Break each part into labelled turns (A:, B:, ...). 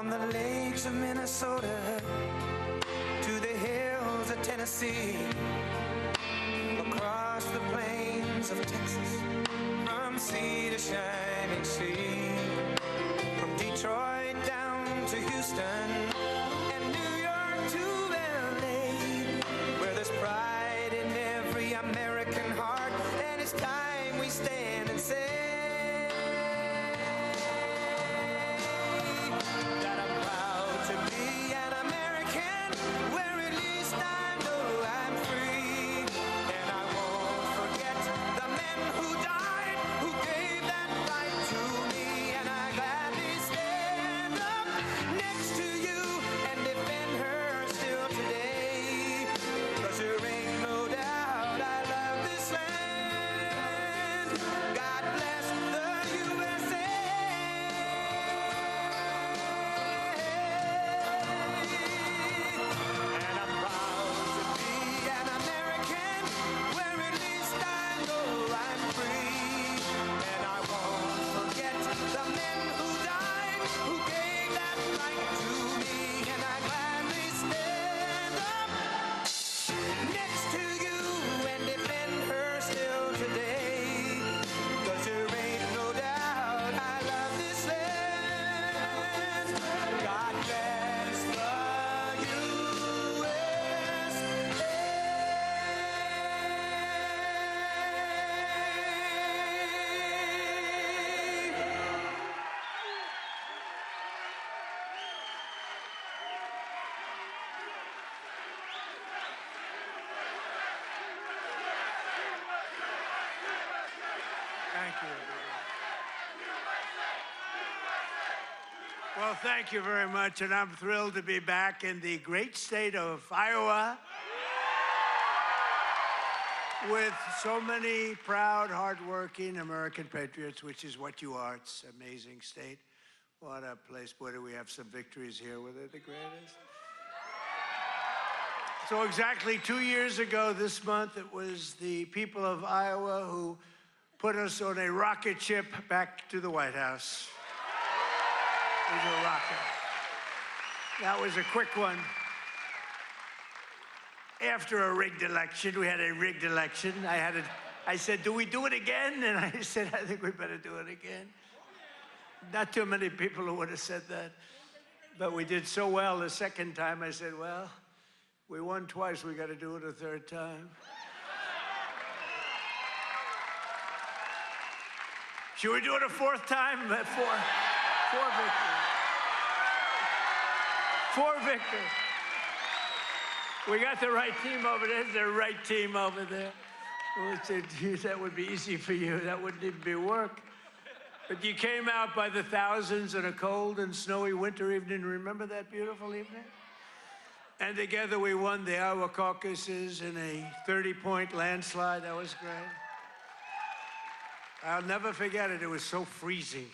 A: From the lakes of Minnesota to the hills of Tennessee, across the plains of Texas, from sea to shining sea, from Detroit down to Houston and New York to LA, where there's pride in every American heart, and it's time we stand and say that I'm proud to be an American, where at least I know I'm free, and I won't forget the men who died, who gave that right to me, and I gladly stand up next to you and defend her still today, 'cause there ain't no doubt I love this land. God bless the USA. And I'm proud to be an American, where at least I know I'm free, and I won't forget the men who died, who gave that right to me, and I gladly stand up next to you and defend her still today, 'cause there ain't no doubt I love this land. God bless the USA.
B: Thank you, everybody. Well, thank you very much, and I'm thrilled to be back in the great state of Iowa with so many proud, hardworking American patriots, which is what you are. It's an amazing state. What a place. Boy, do we have some victories here. Were they the greatest? So exactly 2 years ago this month, it was the people of Iowa who put us on a rocket ship back to the White House. It was a rocket. That was a quick one. After a rigged election, we had a rigged election. I said, do we do it again? And I said, I think we better do it again. Not too many people who would have said that. But we did so well the second time, I said, well, we won twice, we got to do it a third time. Should we do it a fourth time? Four victories. 4 victories. We got the right team over there. The right team over there. That would be easy for you. That wouldn't even be work. But you came out by the thousands on a cold and snowy winter evening. Remember that beautiful evening? And together we won the Iowa caucuses in a 30-point landslide. That was great. I'll never forget it. It was so freezing.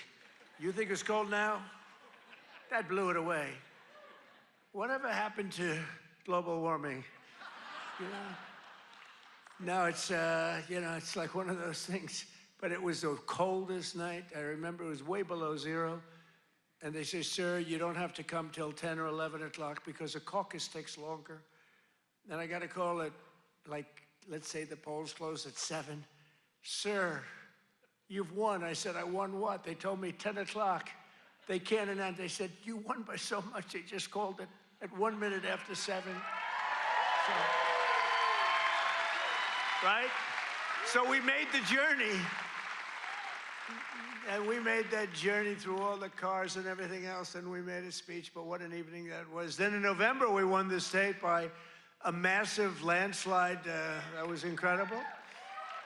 B: You think it's cold now? That blew it away. Whatever happened to global warming? You know? Now it's, it's like one of those things. But it was the coldest night. I remember it was way below zero. And they say, sir, you don't have to come till 10 or 11 o'clock because the caucus takes longer. Then I got a call at, let's say the polls close at 7. Sir, you've won. I said, I won what? They told me 10 o'clock. They can't announce. They said, you won by so much. They just called it at 1 minute after 7. So, right? So we made the journey. And we made that journey through all the cars and everything else, and we made a speech, but what an evening that was. Then in November, we won the state by a massive landslide. That was incredible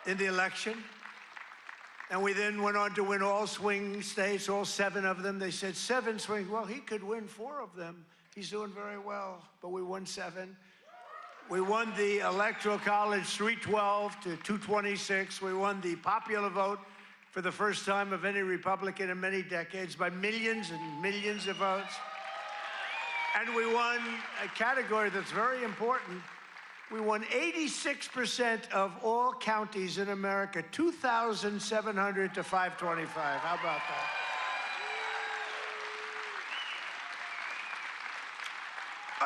B: in the election. And we then went on to win all swing states, all 7 of them. They said 7 swing. Well, he could win 4 of them. He's doing very well, but we won 7. We won the Electoral College 312 to 226. We won the popular vote for the first time of any Republican in many decades by millions and millions of votes. And we won a category that's very important. We won 86% of all counties in America, 2,700 to 525. How about that?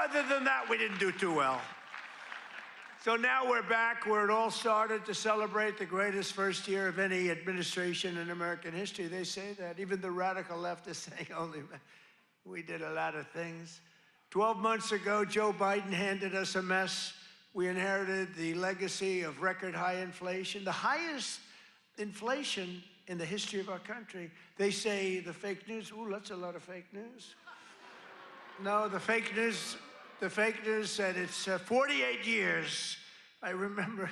B: Other than that, we didn't do too well. So now we're back where it all started to celebrate the greatest first year of any administration in American history. They say that. Even the radical left is saying, holy man, we did a lot of things. 12 months ago, Joe Biden handed us a mess. We inherited the legacy of record high inflation, the highest inflation in the history of our country. They say the fake news, ooh, that's a lot of fake news. No, the fake news said it's 48 years. I remember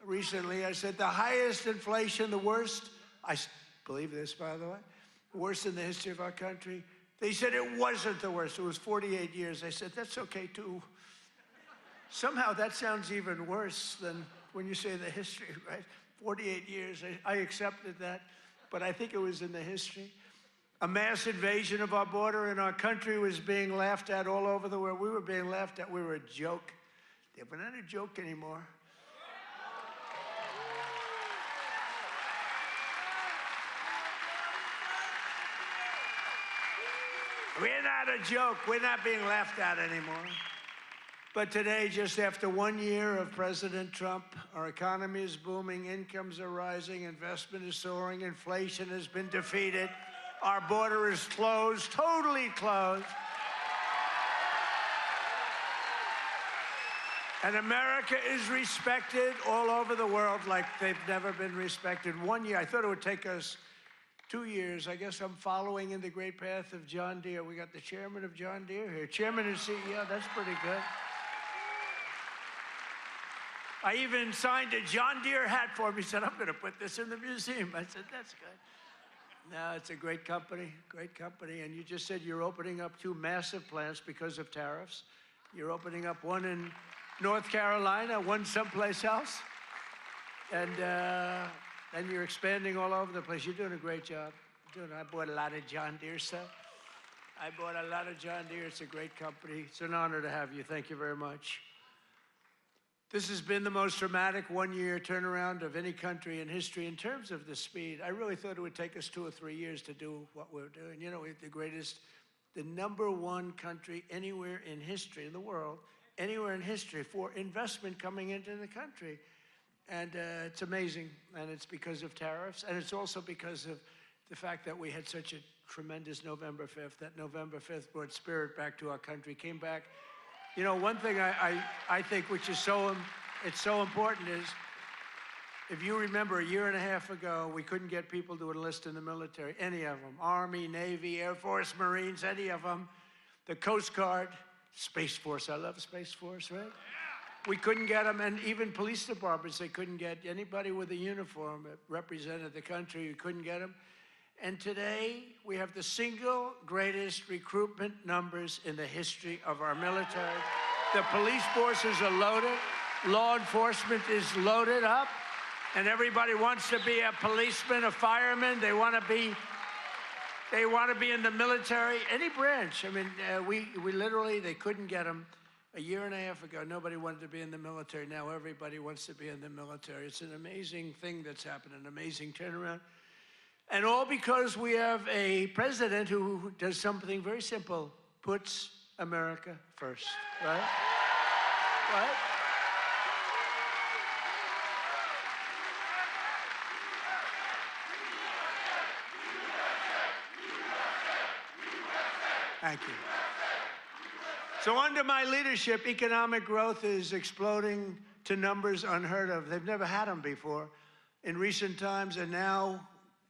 B: recently I said the highest inflation, the worst, I believe this, by the way, worst in the history of our country. They said it wasn't the worst. It was 48 years. I said, that's okay, too. Somehow that sounds even worse than when you say the history, right? 48 years. I accepted that, but I think it was in the history. A mass invasion of our border in our country was being laughed at all over the world. We were being laughed at. We were a joke. We're not a joke anymore. We're not a joke. We're not being laughed at anymore. But today, just after 1 year of President Trump, our economy is booming, incomes are rising, investment is soaring, inflation has been defeated. Our border is closed, totally closed. And America is respected all over the world like they've never been respected. 1 year, I thought it would take us 2 years. I guess I'm following in the great path of John Deere. We got the chairman of John Deere here. Chairman and CEO, that's pretty good. I even signed a John Deere hat for him. He said, I'm going to put this in the museum. I said, that's good. No, it's a great company, and you just said you're opening up 2 massive plants because of tariffs. You're opening up one in North Carolina, one someplace else, and you're expanding all over the place. You're doing a great job. I bought a lot of John Deere stuff. I bought a lot of John Deere. It's a great company. It's an honor to have you. Thank you very much. This has been the most dramatic 1 year turnaround of any country in history in terms of the speed. I really thought it would take us 2 or 3 years to do what we're doing. You know, we're the #1 country anywhere in history, in the world, anywhere in history for investment coming into the country. And it's amazing. And it's because of tariffs. And it's also because of the fact that we had such a tremendous November 5th. That November 5th brought spirit back to our country, came back. You know, one thing I think which is so important is, if you remember a year and a half ago, we couldn't get people to enlist in the military, any of them, Army, Navy, Air Force, Marines, any of them, the Coast Guard, Space Force, I love Space Force, right? We couldn't get them, and even police departments, they couldn't get anybody with a uniform that represented the country, we couldn't get them. And today, we have the single greatest recruitment numbers in the history of our military. The police forces are loaded. Law enforcement is loaded up. And everybody wants to be a policeman, a fireman. They want to be in the military, any branch. I mean, we literally, they couldn't get them. A year and a half ago, nobody wanted to be in the military. Now everybody wants to be in the military. It's an amazing thing that's happened, an amazing turnaround. And all because we have a president who does something very simple, puts America first, right? Right? Thank you. So under my leadership, economic growth is exploding to numbers unheard of. They've never had them before in recent times, and now,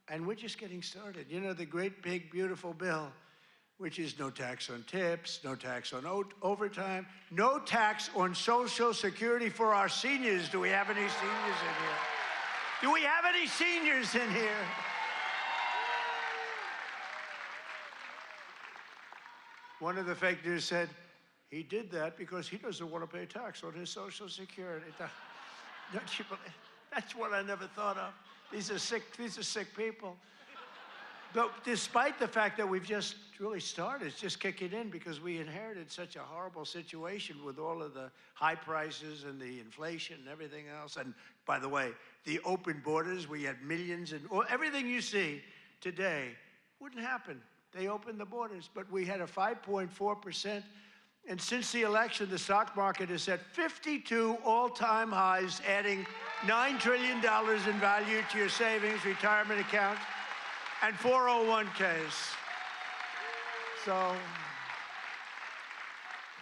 B: and we're just getting started. You know, the great, big, beautiful bill, which is no tax on tips, no tax on overtime, no tax on Social Security for our seniors. Do we have any seniors in here? Do we have any seniors in here? One of the fake news said, he did that because he doesn't want to pay tax on his Social Security. Don't you believe? That's what I never thought of. These are sick people. But despite the fact that we've just really started, it's just kicking in because we inherited such a horrible situation with all of the high prices and the inflation and everything else. And by the way, the open borders, we had millions and everything you see today wouldn't happen. They opened the borders, but we had a 5.4% And since the election, the stock market has set 52 all-time highs, adding $9 trillion in value to your savings, retirement accounts, and 401ks. So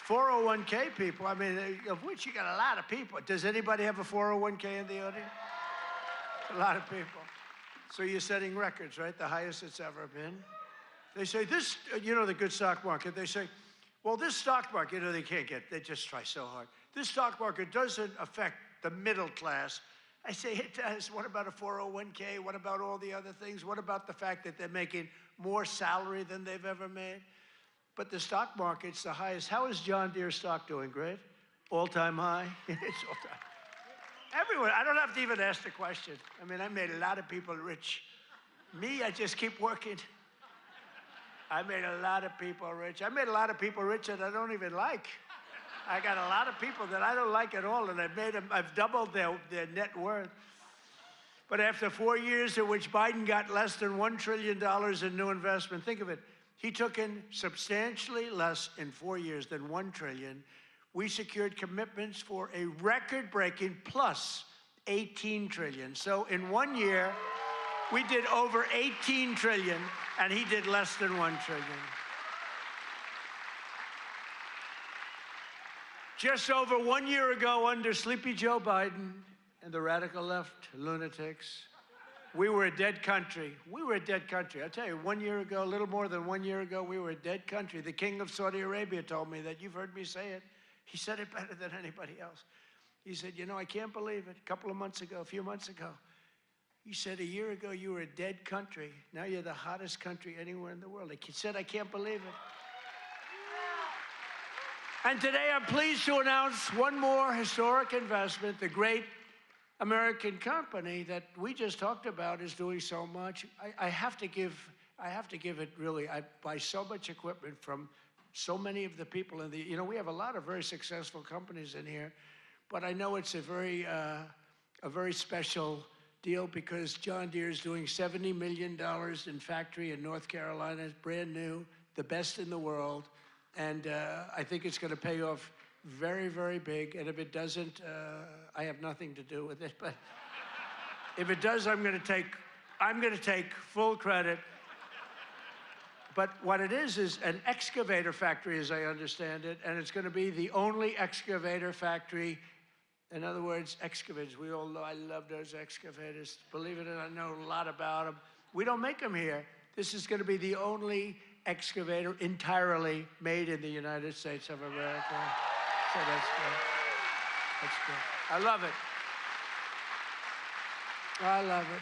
B: 401k people, I mean, of which you got a lot of people. Does anybody have a 401k in the audience? A lot of people. So you're setting records, right? The highest it's ever been. They say this, you know, the good stock market, they say, well, this stock market, you know, they just try so hard. This stock market doesn't affect the middle class. I say it does. What about a 401k? What about all the other things? What about the fact that they're making more salary than they've ever made? But the stock market's the highest. How is John Deere stock doing? Great? All-time high? It's all-time. Everyone, I don't have to even ask the question. I mean, I made a lot of people rich. Me, I just keep working. I made a lot of people rich. I made a lot of people rich that I don't even like. I got a lot of people that I don't like at all, and I've doubled their net worth. But after 4 years in which Biden got less than $1 trillion in new investment, think of it, he took in substantially less in 4 years than $1 trillion. We secured commitments for a record-breaking plus $18 trillion. So in 1 year, we did over $18 trillion, and he did less than $1 trillion. Just over 1 year ago, under Sleepy Joe Biden and the radical left lunatics, we were a dead country. We were a dead country. I'll tell you, 1 year ago, a little more than 1 year ago, we were a dead country. The king of Saudi Arabia told me that. You've heard me say it. He said it better than anybody else. He said, you know, I can't believe it. A few months ago, he said, a year ago, you were a dead country. Now you're the hottest country anywhere in the world. He said, I can't believe it. And today, I'm pleased to announce one more historic investment. The great American company that we just talked about is doing so much. I have to give it really. I buy so much equipment from so many of the people in the, you know, we have a lot of very successful companies in here, but I know it's a very special deal because John Deere is doing $70 million in factory in North Carolina. It's brand new, the best in the world. And I think it's going to pay off very, very big. And if it doesn't, I have nothing to do with it. But if it does, I'm going to take full credit. But what it is an excavator factory, as I understand it, and it's going to be the only excavator factory. In other words, excavators. We all know I love those excavators. Believe it or not, I know a lot about them. We don't make them here. This is going to be the only excavator entirely made in the United States of America. So that's good. That's good. I love it. I love it.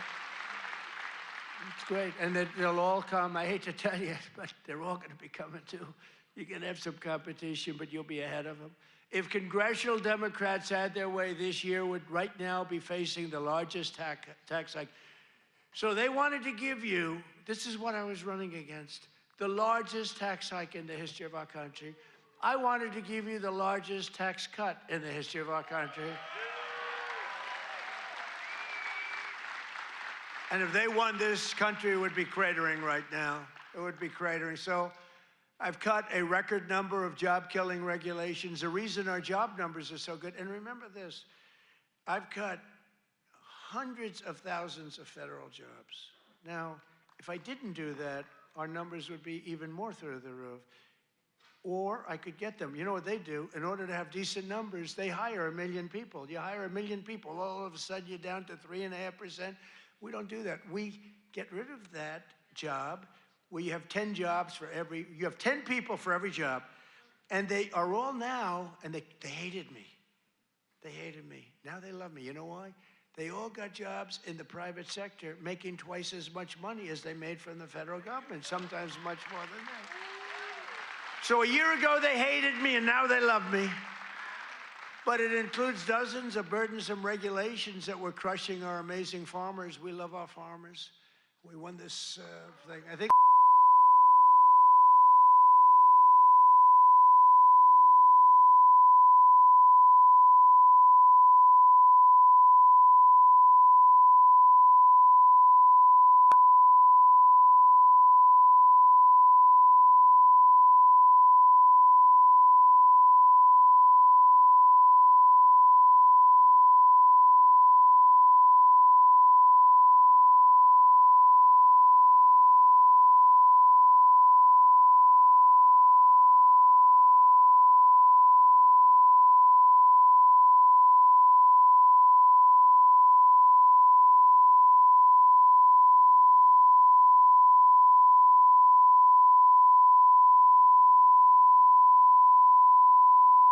B: It's great. And they'll all come. I hate to tell you, but they're all going to be coming too. You're going to have some competition, but you'll be ahead of them. If congressional Democrats had their way this year, would right now be facing the largest tax hike. So they wanted to give you, this is what I was running against, the largest tax hike in the history of our country. I wanted to give you the largest tax cut in the history of our country. And if they won, this country would be cratering right now. It would be cratering. So I've cut a record number of job-killing regulations. The reason our job numbers are so good, and remember this, I've cut hundreds of thousands of federal jobs. Now, if I didn't do that, our numbers would be even more through the roof. Or I could get them. You know what they do? In order to have decent numbers, they hire 1 million people. You hire 1 million people, all of a sudden you're down to 3.5%. We don't do that. We get rid of that job where you have 10 jobs for every, you have 10 people for every job. And they are all now, and they hated me. They hated me. Now they love me. You know why? They all got jobs in the private sector making twice as much money as they made from the federal government, sometimes much more than that. So a year ago, they hated me, and now they love me. But it includes dozens of burdensome regulations that were crushing our amazing farmers. We love our farmers. We won this thing. I think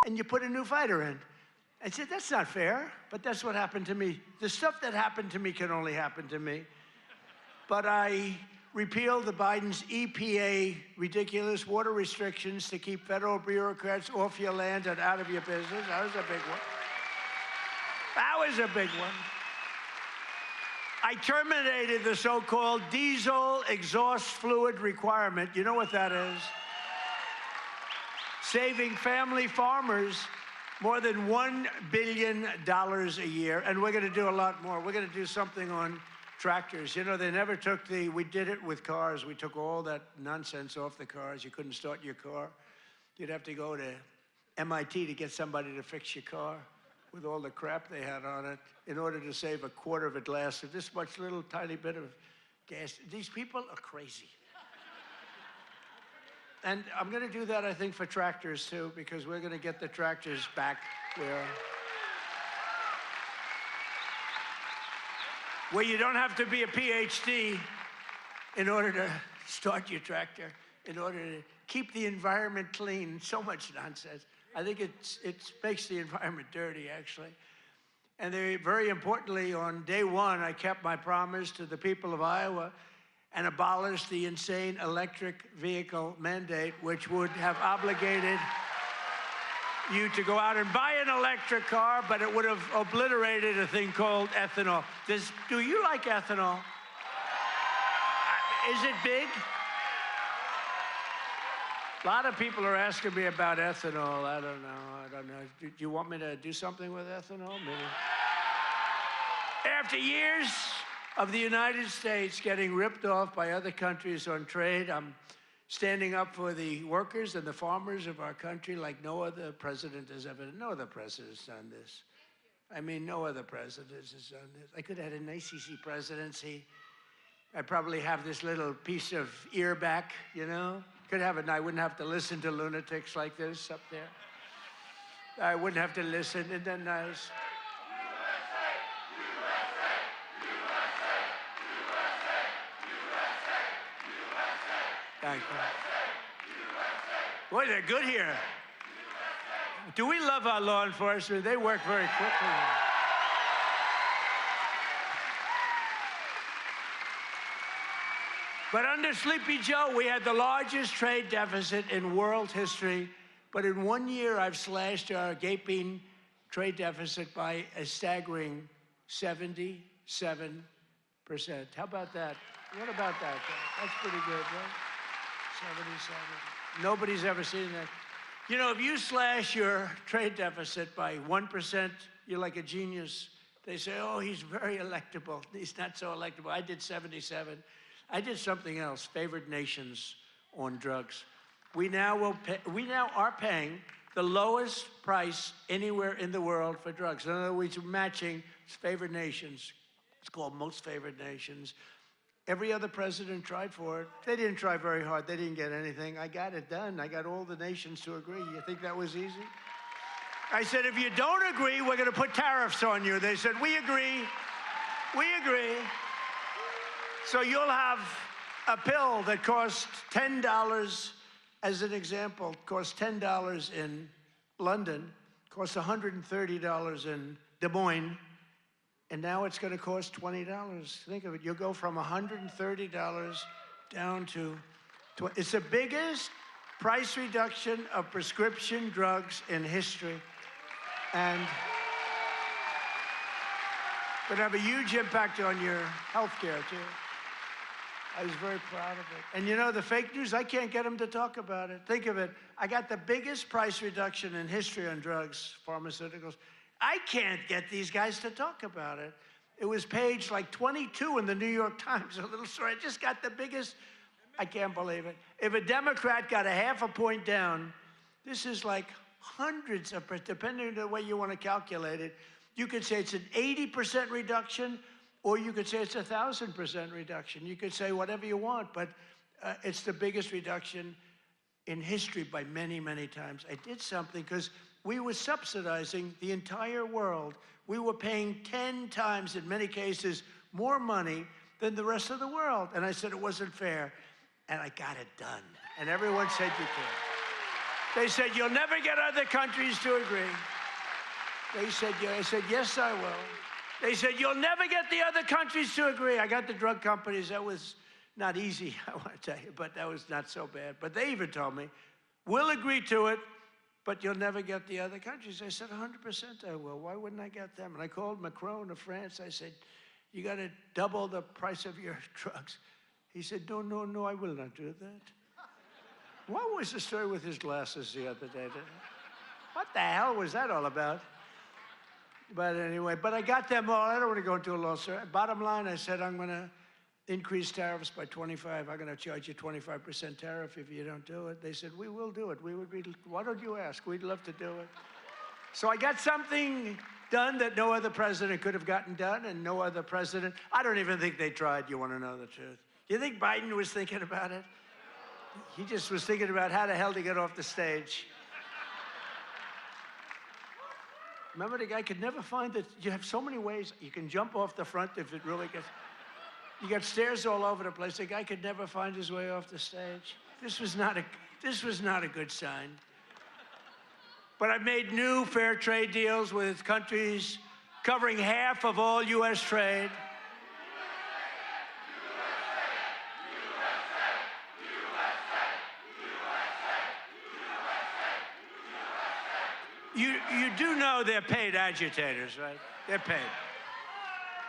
B: and you put a new fighter in. I said, that's not fair, but that's what happened to me. The stuff that happened to me can only happen to me. But I repealed the Biden's EPA ridiculous water restrictions to keep federal bureaucrats off your land and out of your business. That was a big one. That was a big one. I terminated the so-called diesel exhaust fluid requirement. You know what that is? Saving family farmers more than $1 billion a year, and we're going to do a lot more. We're going to do something on tractors. You know, they never took we did it with cars. We took all that nonsense off the cars. You couldn't start your car. You'd have to go to MIT to get somebody to fix your car with all the crap they had on it in order to save a quarter of a glass of this much little tiny bit of gas. These people are crazy. And I'm going to do that, I think, for tractors, too, because we're going to get the tractors back where you don't have to be a PhD in order to start your tractor, in order to keep the environment clean. So much nonsense. I think it makes the environment dirty, actually. And very importantly, on day one, I kept my promise to the people of Iowa and abolished the insane electric vehicle mandate, which would have obligated you to go out and buy an electric car, but it would have obliterated a thing called ethanol. Do you like ethanol? Is it big? A lot of people are asking me about ethanol. I don't know. Do you want me to do something with ethanol? Maybe. After years of the United States getting ripped off by other countries on trade, I'm standing up for the workers and the farmers of our country like no other president has ever. No other president's done this. I mean, no other president has done this. I could have had a nice, easy presidency. I'd probably have this little piece of ear back, you know? Could have it, and I wouldn't have to listen to lunatics like this up there. I wouldn't have to listen, and then nice. Thank you. Boy, they're good here. Do we love our law enforcement? They work very quickly. But under Sleepy Joe, we had the largest trade deficit in world history. But in 1 year, I've slashed our gaping trade deficit by a staggering 77%. How about that? What about that? That's pretty good, right? 77. Nobody's ever seen that. You know, if you slash your trade deficit by 1%, you're like a genius. They say, oh, he's very electable. He's not so electable. I did 77. I did something else, favored nations on drugs. We now are paying the lowest price anywhere in the world for drugs. In other words, we're matching favored nations. It's called most favored nations. Every other president tried for it. They didn't try very hard. They didn't get anything. I got it done. I got all the nations to agree. You think that was easy? I said, if you don't agree, we're going to put tariffs on you. They said, we agree. We agree. So you'll have a pill that costs $10, as an example, costs $10 in London, costs $130 in Des Moines, and now it's going to cost $20. Think of it. You'll go from $130 down to $20. It's the biggest price reduction of prescription drugs in history. And would have a huge impact on your health care, too. I was very proud of it. And you know, the fake news, I can't get them to talk about it. Think of it. I got the biggest price reduction in history on drugs, pharmaceuticals. I can't get these guys to talk about it. It was page like 22 in the New York Times, a little story. I just got the biggest, I can't believe it. If a Democrat got a half a point down, this is like hundreds of, depending on the way you want to calculate it, you could say it's an 80% reduction, or you could say it's 1,000% reduction. You could say whatever you want, but it's the biggest reduction in history by many, many times. I did something because we were subsidizing the entire world. We were paying 10 times, in many cases, more money than the rest of the world. And I said it wasn't fair. And I got it done. And everyone said you can. They said, you'll never get other countries to agree. They said, yeah. I said, yes, I will. They said, you'll never get the other countries to agree. I got the drug companies. That was not easy, I want to tell you, but that was not so bad. But they even told me, we'll agree to it, but you'll never get the other countries. I said, 100% I will. Why wouldn't I get them? And I called Macron of France. I said, you got to double the price of your drugs. He said, no, no, no, I will not do that. What was the story with his glasses the other day? What the hell was that all about? But anyway, but I got them all. I don't want to go into a long story. Bottom line, I said, I'm going to increase tariffs by 25. I'm going to charge you 25% tariff if you don't do it. They said, we will do it. We would be, why don't you ask? We'd love to do it. So I got something done that no other president could have gotten done, and no other president, I don't even think they tried, you want to know the truth. You think Biden was thinking about it? He just was thinking about how the hell to get off the stage. Remember, the guy could never find that you have so many ways. You can jump off the front if it really gets... You got stairs all over the place. The guy could never find his way off the stage. This was not a good sign. But I've made new fair trade deals with countries covering half of all U.S. trade. You do know they're paid agitators, right? They're paid.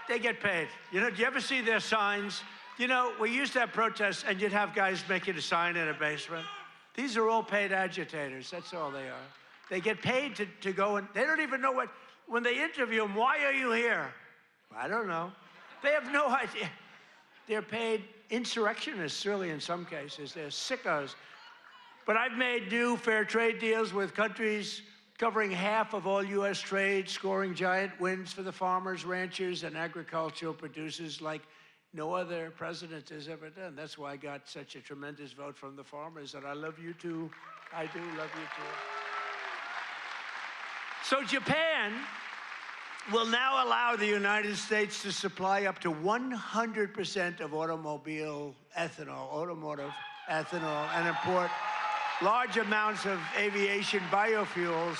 B: They get paid. You know, do you ever see their signs? You know, we used to have protests, and you'd have guys making a sign in a basement. These are all paid agitators. That's all they are. They get paid to go, and they don't even know what, when they interview them, why are you here? I don't know. They have no idea. They're paid insurrectionists, really, in some cases. They're sickos. But I've made new fair trade deals with countries covering half of all U.S. trade, scoring giant wins for the farmers, ranchers, and agricultural producers like no other president has ever done. That's why I got such a tremendous vote from the farmers, and I love you too. I do love you too. So Japan will now allow the United States to supply up to 100% of automotive ethanol, and import large amounts of aviation biofuels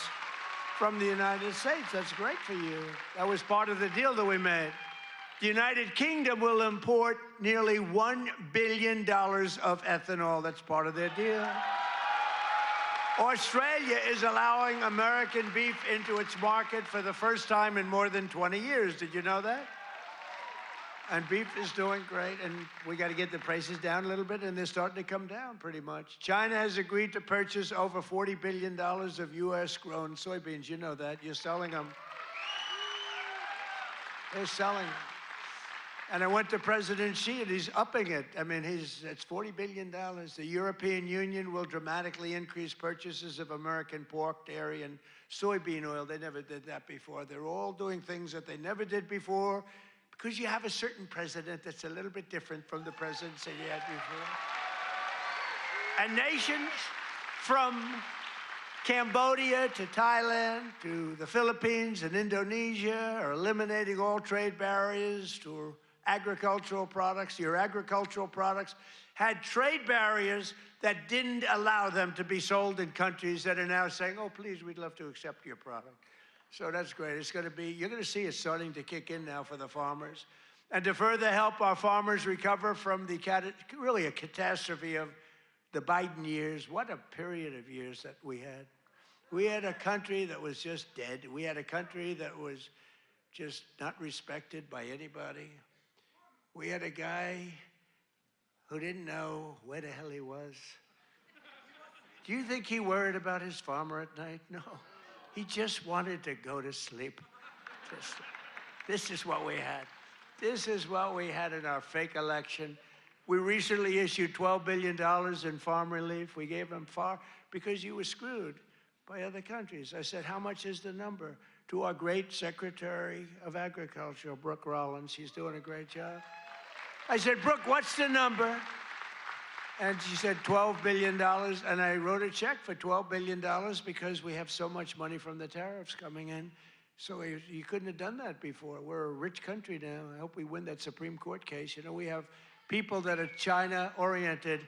B: from the United States. That's great for you. That was part of the deal that we made. The United Kingdom will import nearly $1 billion of ethanol. That's part of their deal. Australia is allowing American beef into its market for the first time in more than 20 years. Did you know that? And beef is doing great, and we got to get the prices down a little bit, and they're starting to come down pretty much. China has agreed to purchase over $40 billion of U.S.-grown soybeans. You know that. You're selling them. They're selling them. And I went to President Xi, and he's upping it. I mean, it's $40 billion. The European Union will dramatically increase purchases of American pork, dairy, and soybean oil. They never did that before. They're all doing things that they never did before, because you have a certain president that's a little bit different from the presidents that you had before. And nations from Cambodia to Thailand to the Philippines and Indonesia are eliminating all trade barriers to agricultural products. Your agricultural products had trade barriers that didn't allow them to be sold in countries that are now saying, oh, please, we'd love to accept your product. So that's great. It's going to be, you're going to see it starting to kick in now for the farmers. And to further help our farmers recover from the, really a catastrophe of the Biden years, what a period of years that we had. We had a country that was just dead. We had a country that was just not respected by anybody. We had a guy who didn't know where the hell he was. Do you think he worried about his farmer at night? No. He just wanted to go to sleep. This is what we had. This is what we had in our fake election. We recently issued $12 billion in farm relief. We gave them because you were screwed by other countries. I said, how much is the number? To our great Secretary of Agriculture, Brooke Rollins. She's doing a great job. I said, Brooke, what's the number? And she said, $12 billion. And I wrote a check for $12 billion because we have so much money from the tariffs coming in. So you couldn't have done that before. We're a rich country now. I hope we win that Supreme Court case. You know, we have people that are China-oriented.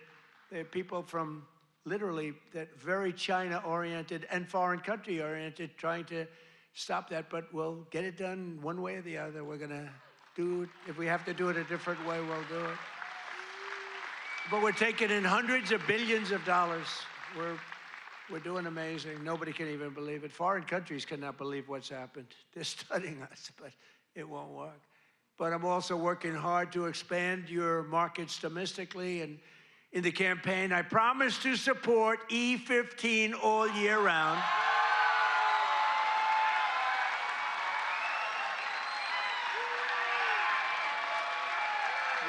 B: They're people from literally, that very China-oriented and foreign country-oriented, trying to stop that. But we'll get it done one way or the other. We're going to do it. If we have to do it a different way, we'll do it. But we're taking in hundreds of billions of dollars. We're doing amazing. Nobody can even believe it. Foreign countries cannot believe what's happened. They're studying us, but it won't work. But I'm also working hard to expand your markets domestically. And in the campaign, I promise to support E15 all year round.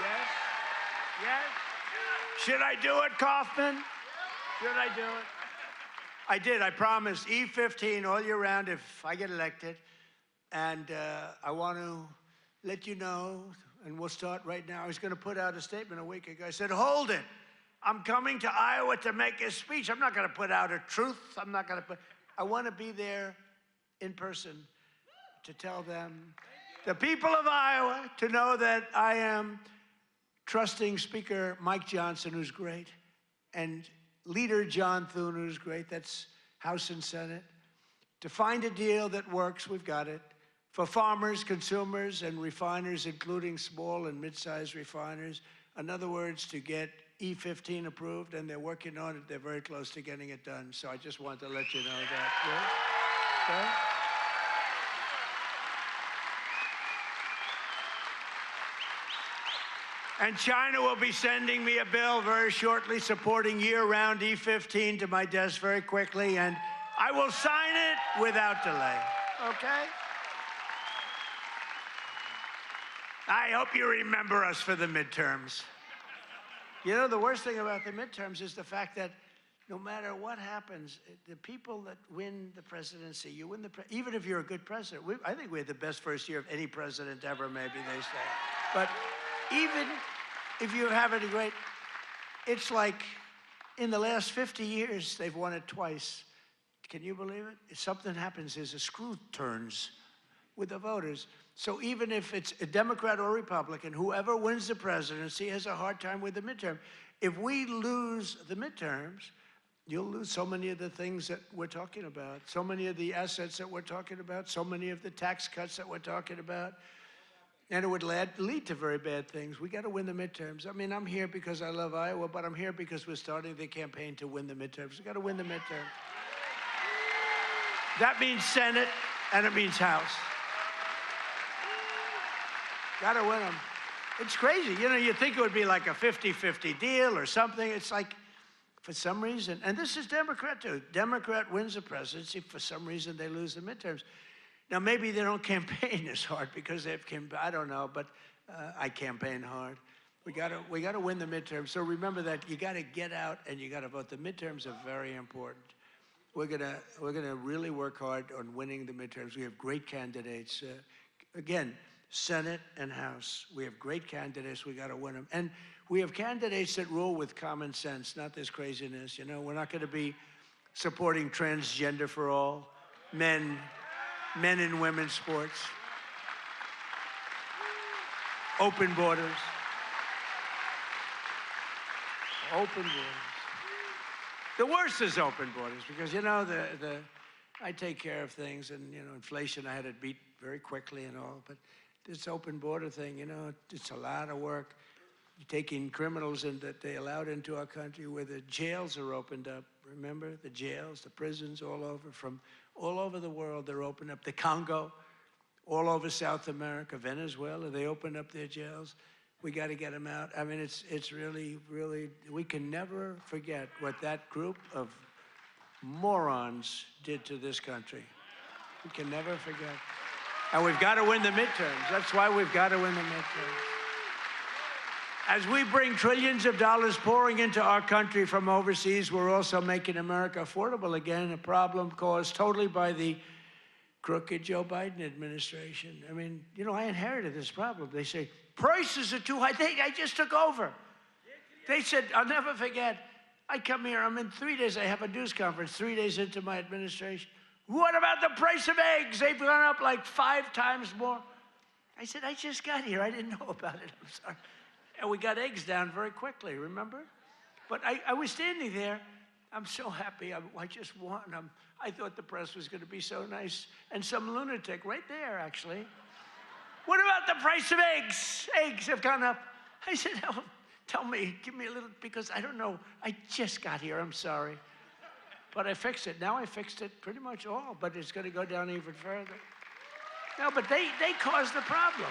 B: Yes? Yes? Should I do it, Kaufman? Should I do it? I did. I promised E15 all year round if I get elected. And I want to let you know, and we'll start right now. I was going to put out a statement a week ago. I said, hold it. I'm coming to Iowa to make a speech. I'm not going to put out a truth. I'm not going to put, I want to be there in person to tell them, the people of Iowa, to know that I am trusting Speaker Mike Johnson, who's great, and Leader John Thune, who's great. That's House and Senate. To find a deal that works, we've got it. For farmers, consumers, and refiners, including small and mid-sized refiners. In other words, to get E15 approved, and they're working on it. They're very close to getting it done. So I just wanted to let you know that. Yeah? Okay? And China will be sending me a bill very shortly supporting year-round E15 to my desk very quickly, and I will sign it without delay. Okay? I hope you remember us for the midterms. You know, the worst thing about the midterms is the fact that no matter what happens, the people that win the presidency, you win the even if you're a good president. I think we had the best first year of any president ever, maybe they say. But even if you have any great, it's like in the last 50 years, they've won it twice. Can you believe it? If something happens, there's a screw turns with the voters. So even if it's a Democrat or Republican, whoever wins the presidency has a hard time with the midterm. If we lose the midterms, you'll lose so many of the things that we're talking about, so many of the assets that we're talking about, so many of the tax cuts that we're talking about. And it would lead to very bad things. We got to win the midterms. I mean, I'm here because I love Iowa, but I'm here because we're starting the campaign to win the midterms. We got to win the midterms. That means Senate, and it means House. Got to win them. It's crazy. You know, you think it would be like a 50-50 deal or something. It's like, for some reason, and this is Democrat too. Democrat wins the presidency. For some reason, they lose the midterms. Now, maybe they don't campaign as hard because they've I don't know, but I campaign hard. We got to win the midterms. So remember that you got to get out and you got to vote. The midterms are very important. We're gonna really work hard on winning the midterms. We have great candidates. Again, Senate and House. We have great candidates. We got to win them. And we have candidates that rule with common sense, not this craziness. You know, we're not going to be supporting transgender for all, men and women's sports, open borders, open borders. The worst is open borders because, you know, I take care of things, and, you know, inflation I had it beat very quickly and all, but this open border thing, you know, it's a lot of work. Taking criminals in that they allowed into our country where the jails are opened up. Remember, the jails, the prisons all over, from all over the world, they're opened up. The Congo, all over South America, Venezuela, they opened up their jails. We got to get them out. I mean, it's really, really, we can never forget what that group of morons did to this country. We can never forget. And we've got to win the midterms. That's why we've got to win the midterms. As we bring trillions of dollars pouring into our country from overseas, we're also making America affordable again, a problem caused totally by the crooked Joe Biden administration. I mean, you know, I inherited this problem. They say, prices are too high. I just took over. They said, I'll never forget, I come here, I'm in 3 days, I have a news conference 3 days into my administration. What about the price of eggs? They've gone up like 5 times more. I said, I just got here. I didn't know about it. I'm sorry. And we got eggs down very quickly, remember? But I was standing there. I'm so happy I just won. I thought the press was going to be so nice. And some lunatic right there, actually. What about the price of eggs? Eggs have gone up. I said, oh, tell me, give me a little, because I don't know. I just got here, I'm sorry. But I fixed it. Now I fixed it pretty much all, but it's going to go down even further. No, but they caused the problem.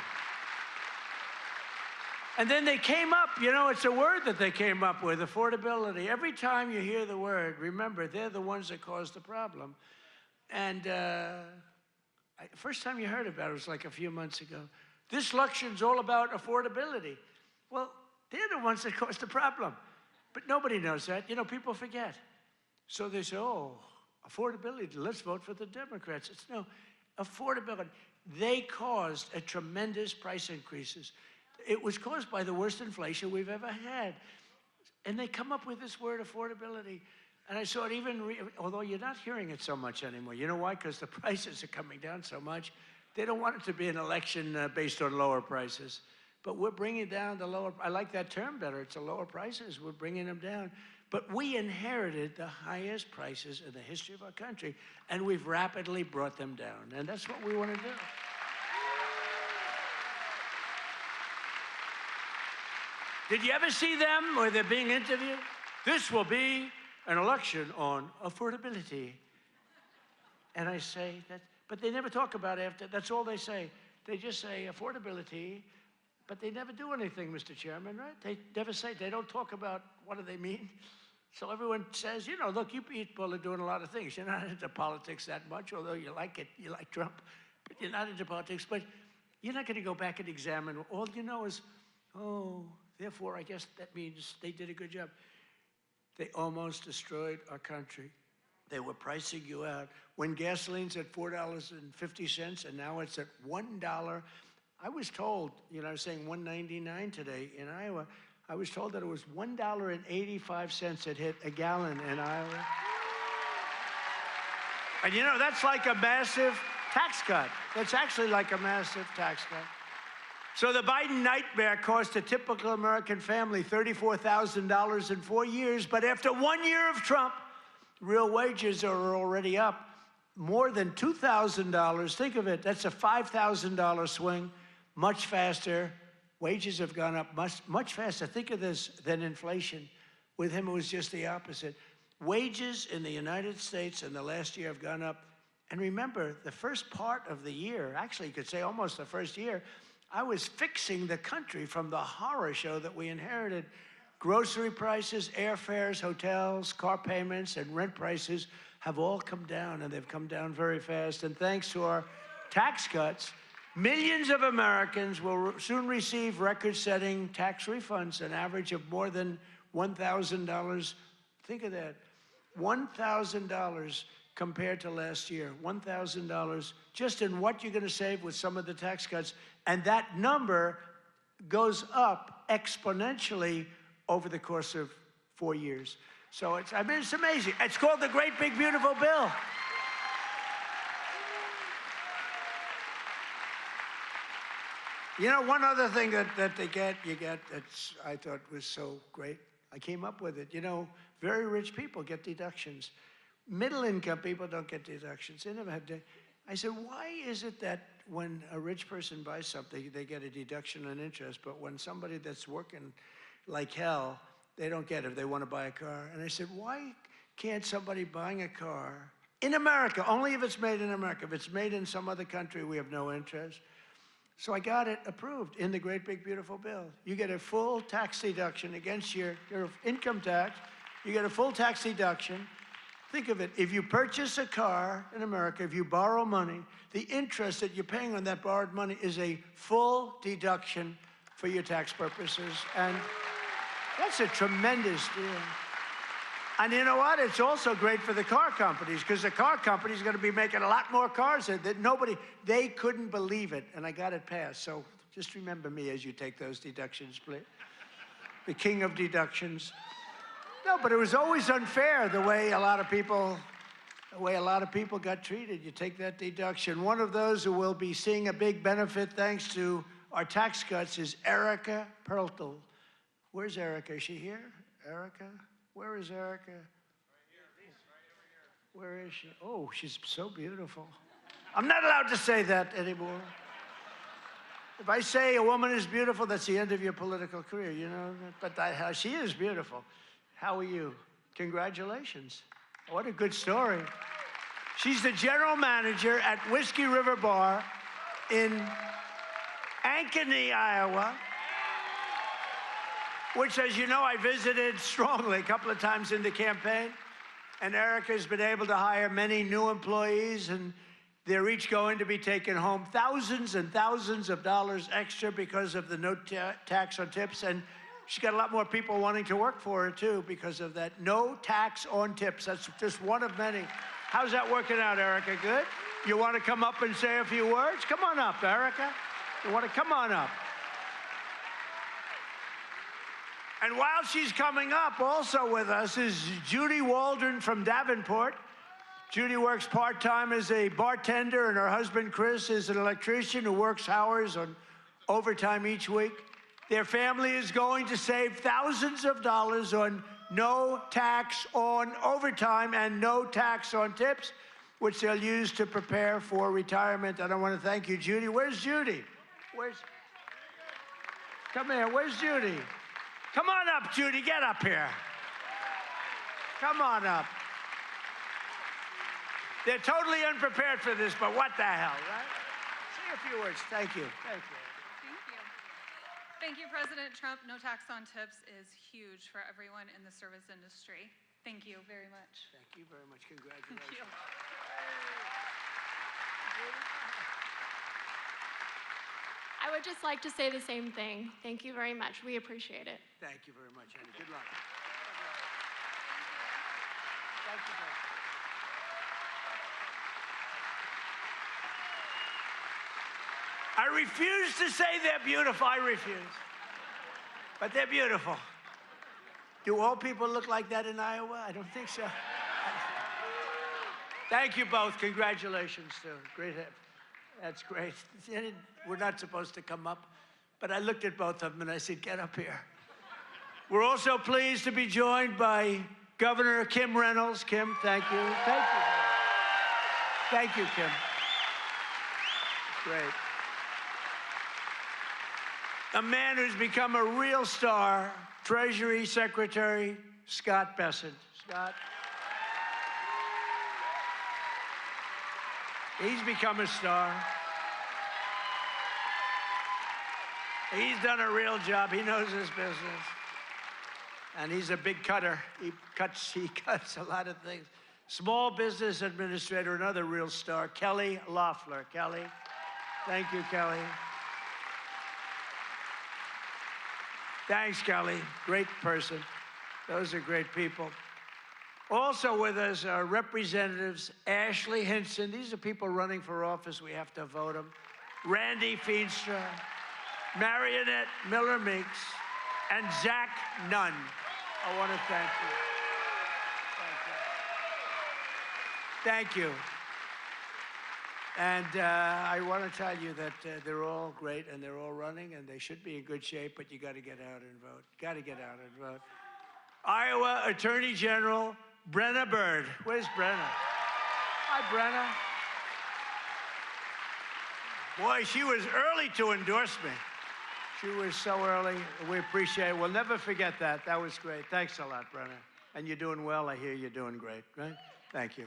B: And then they came up, you know, it's a word that they came up with, affordability. Every time you hear the word, remember, they're the ones that caused the problem. And first time you heard about it was like a few months ago. This election's all about affordability. Well, they're the ones that caused the problem. But nobody knows that. You know, people forget. So they say, oh, affordability, let's vote for the Democrats. It's no, affordability. They caused a tremendous price increases. It was caused by the worst inflation we've ever had. And they come up with this word, affordability. And I saw it even, although you're not hearing it so much anymore. You know why? Because the prices are coming down so much. They don't want it to be an election based on lower prices. But we're bringing down the lower, I like that term better. It's a lower prices. We're bringing them down. But we inherited the highest prices in the history of our country, and we've rapidly brought them down. And that's what we want to do. Did you ever see them where they're being interviewed? This will be an election on affordability. And I say that, but they never talk about it after. That's all they say. They just say affordability, but they never do anything, Mr. Chairman, right? They never say, they don't talk about what do they mean. So everyone says, you know, look, you people are doing a lot of things. You're not into politics that much, although you like it, you like Trump, but you're not into politics. But you're not going to go back and examine. All you know is, oh, therefore, I guess that means they did a good job. They almost destroyed our country. They were pricing you out. When gasoline's at $4.50 and now it's at $1, I was told, you know, I was saying $1.99 today in Iowa. I was told that it was $1.85 it hit a gallon in Iowa. And you know, that's like a massive tax cut. That's actually like a massive tax cut. So the Biden nightmare cost a typical American family $34,000 in 4 years, but after 1 year of Trump, real wages are already up more than $2,000. Think of it, that's a $5,000 swing, much faster. Wages have gone up much faster. Think of this than inflation. With him, it was just the opposite. Wages in the United States in the last year have gone up. And remember, the first part of the year, actually you could say almost the first year, I was fixing the country from the horror show that we inherited. Grocery prices, airfares, hotels, car payments, and rent prices have all come down, and they've come down very fast. And thanks to our tax cuts, millions of Americans will soon receive record-setting tax refunds, an average of more than $1,000. Think of that, $1,000 compared to last year, $1,000 just in what you're going to save with some of the tax cuts. And that number goes up exponentially over the course of 4 years. So it's, I mean, it's amazing. It's called the Great Big Beautiful Bill. You know, one other thing that you get that's I thought was so great, I came up with it. You know, very rich people get deductions. Middle-income people don't get deductions. They never have to. I said, why is it that when a rich person buys something, they get a deduction on interest, but when somebody that's working like hell, they don't get it if they want to buy a car? And I said, why can't somebody buying a car in America, only if it's made in America, if it's made in some other country, we have no interest. So I got it approved in the Great Big Beautiful Bill. You get a full tax deduction against your income tax. You get a full tax deduction. Think of it, if you purchase a car in America, if you borrow money, the interest that you're paying on that borrowed money is a full deduction for your tax purposes. And that's a tremendous deal. And you know what? It's also great for the car companies, because the car companies are going to be making a lot more cars that nobody, they couldn't believe it. And I got it passed. So just remember me as you take those deductions, please. The king of deductions. No, but it was always unfair the way a lot of people got treated. You take that deduction. One of those who will be seeing a big benefit thanks to our tax cuts is Erica Perltel. Where's Erica? Is she here? Erica? Where is Erica? Right here. Where is she? Oh, she's so beautiful. I'm not allowed to say that anymore. If I say a woman is beautiful, that's the end of your political career, you know? But she is beautiful. How are you? Congratulations. What a good story. She's the general manager at Whiskey River Bar in Ankeny, Iowa, which, as you know, I visited strongly a couple of times in the campaign. And Erica's been able to hire many new employees, and they're each going to be taking home thousands and thousands of dollars extra because of the no tax on tips. And she's got a lot more people wanting to work for her, too, because of that no tax on tips. That's just one of many. How's that working out, Erica? Good? You want to come up and say a few words? Come on up, Erica. You want to come on up? And while she's coming up, also with us is Judy Waldron from Davenport. Judy works part-time as a bartender, and her husband, Chris, is an electrician who works hours on overtime each week. Their family is going to save thousands of dollars on no tax on overtime and no tax on tips, which they'll use to prepare for retirement. And I want to thank you, Judy. Where's Judy? Come here. Where's Judy? Come on up, Judy. Get up here. Come on up. They're totally unprepared for this, but what the hell, right? Say a few words. Thank you. Thank you.
C: Thank you. Thank you, President Trump. No tax on tips is huge for everyone in the service industry. Thank you very much.
B: Thank you very much. Congratulations.
C: Thank you.
D: I would just like to say the same thing. Thank you very much. We appreciate it.
B: Thank you very much, Andy. Good luck. Thank you very much. I refuse to say they're beautiful. I refuse. But they're beautiful. Do all people look like that in Iowa? I don't think so. Thank you both. Congratulations, too. Great. That's great. We're not supposed to come up, but I looked at both of them and I said, get up here. We're also pleased to be joined by Governor Kim Reynolds. Kim, thank you. Thank you. Thank you, Kim. Great. A man who's become a real star, Treasury Secretary Scott Bessent. Scott. He's become a star. He's done a real job. He knows his business. And he's a big cutter. He cuts a lot of things. Small Business Administrator, another real star, Kelly Loeffler. Kelly. Thank you, Kelly. Thanks, Kelly. Great person. Those are great people. Also with us are Representatives Ashley Hinson. These are people running for office. We have to vote them. Randy Feenstra, Marionette Miller-Meeks, and Zach Nunn. I want to thank you. Thank you. Thank you. And I want to tell you that they're all great and they're all running and they should be in good shape, but you got to get out and vote. Got to get out and vote. Iowa Attorney General Brenna Bird. Where's Brenna? Hi, Brenna. Boy, she was early to endorse me. She was so early. We appreciate it. We'll never forget that. That was great. Thanks a lot, Brenna. And you're doing well. I hear you're doing great, right? Thank you.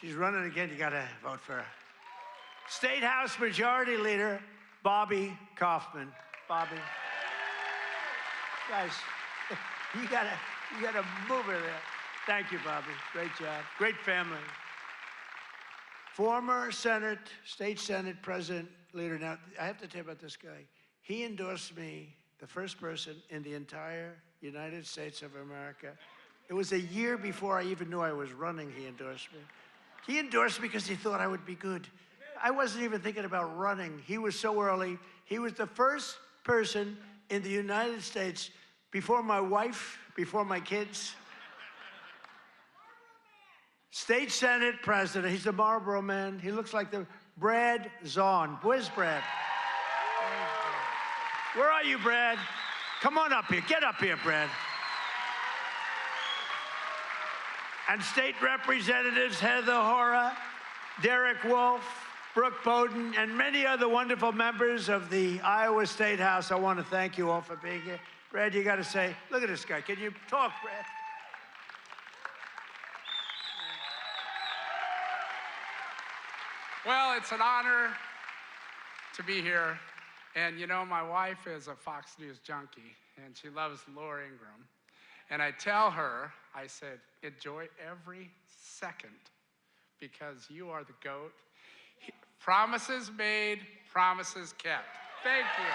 B: She's running again. You got to vote for her. State House Majority Leader Bobby Kaufman. Bobby. Guys, you gotta move her there. Thank you, Bobby. Great job. Great family. Former State Senate President Leader. Now, I have to tell you about this guy. He endorsed me, the first person in the entire United States of America. It was a year before I even knew I was running, he endorsed me. He endorsed me because he thought I would be good. I wasn't even thinking about running. He was so early. He was the first person in the United States, before my wife, before my kids. State Senate President. He's a Marlboro man. He looks like the Brad Zahn. Where's Brad? Where are you, Brad? Come on up here. Get up here, Brad. And state representatives Heather Hora, Derek Wolf, Brooke Bowden, and many other wonderful members of the Iowa State House. I want to thank you all for being here. Brad, you got to say, look at this guy. Can you talk, Brad?
E: Well, it's an honor to be here. And you know, my wife is a Fox News junkie, and she loves Laura Ingraham. And I tell her, I said, enjoy every second because you are the GOAT. Promises made, promises kept. Thank you.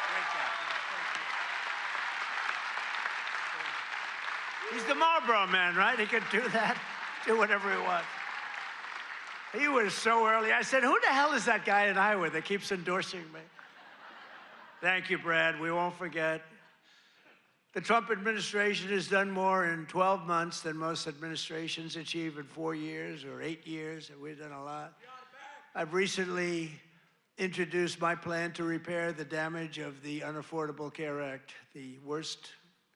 B: Great job. He's the Marlboro man, right? He could do that, do whatever he wants. He was so early. I said, who the hell is that guy in Iowa that keeps endorsing me? Thank you, Brad. We won't forget. The Trump administration has done more in 12 months than most administrations achieve in 4 years or 8 years, and we've done a lot. I've recently introduced my plan to repair the damage of the Unaffordable Care Act, the worst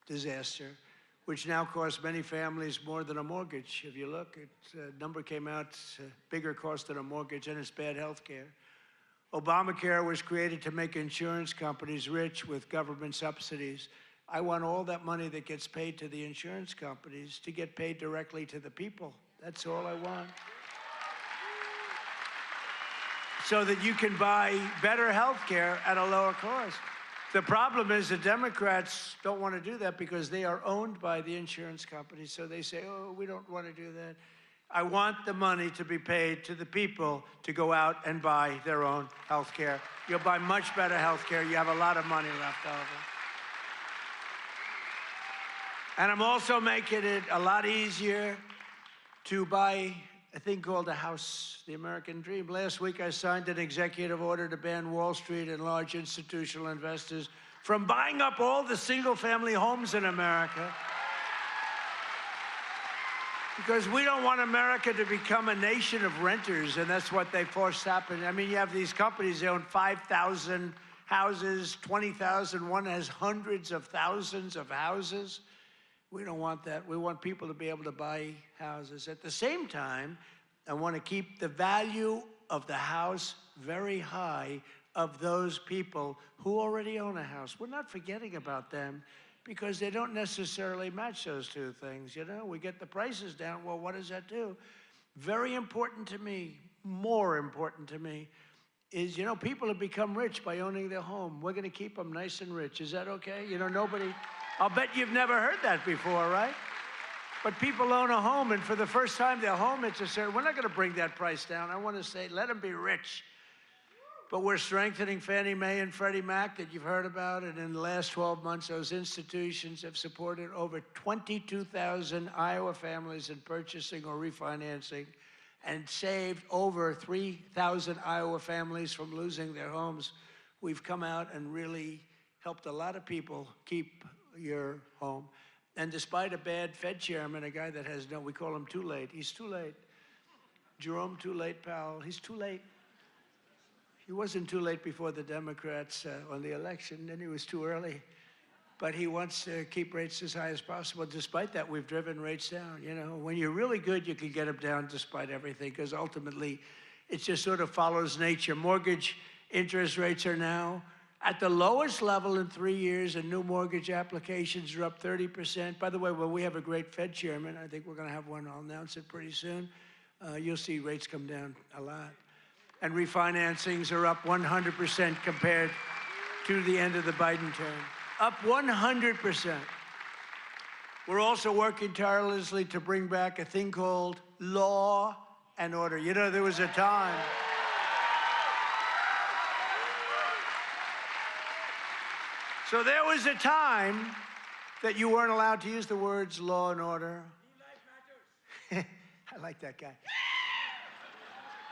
B: disaster, which now costs many families more than a mortgage. If you look, a number came out, it's a bigger cost than a mortgage, and it's bad health care. Obamacare was created to make insurance companies rich with government subsidies. I want all that money that gets paid to the insurance companies to get paid directly to the people. That's all I want. So that you can buy better health care at a lower cost. The problem is the Democrats don't want to do that because they are owned by the insurance companies. So they say, oh, we don't want to do that. I want the money to be paid to the people to go out and buy their own health care. You'll buy much better health care. You have a lot of money left over. And I'm also making it a lot easier to buy a thing called a house, the American dream. Last week, I signed an executive order to ban Wall Street and large institutional investors from buying up all the single-family homes in America. Because we don't want America to become a nation of renters, and that's what they forced happen. I mean, you have these companies, they own 5,000 houses, 20,000. One has hundreds of thousands of houses. We don't want that. We want people to be able to buy houses. At the same time, I want to keep the value of the house very high of those people who already own a house. We're not forgetting about them because they don't necessarily match those two things. You know, we get the prices down. Well, what does that do? Very important to me, more important to me, is, you know, people have become rich by owning their home. We're going to keep them nice and rich. Is that okay? You know, nobody... I'll bet you've never heard that before, right? But people own a home, and for the first time, their home, it's a certain, we're not going to bring that price down. I want to say, let them be rich. But we're strengthening Fannie Mae and Freddie Mac that you've heard about, and in the last 12 months, those institutions have supported over 22,000 Iowa families in purchasing or refinancing and saved over 3,000 Iowa families from losing their homes. We've come out and really helped a lot of people keep your home. And despite a bad Fed chairman, a guy that has no, we call him too late. He's too late. Jerome Too Late Powell, he's too late. He wasn't too late before the Democrats won the election, then he was too early. But he wants to keep rates as high as possible. Despite that, we've driven rates down. You know, when you're really good, you can get them down despite everything, because ultimately, it just sort of follows nature. Mortgage interest rates are now at the lowest level in 3 years, and new mortgage applications are up 30%. By the way, well, we have a great Fed chairman. I think we're going to have one. I'll announce it pretty soon. You'll see rates come down a lot. And refinancings are up 100% compared to the end of the Biden term. Up 100%. We're also working tirelessly to bring back a thing called law and order. You know, there was a time... So there was a time that you weren't allowed to use the words law and order. I like that guy.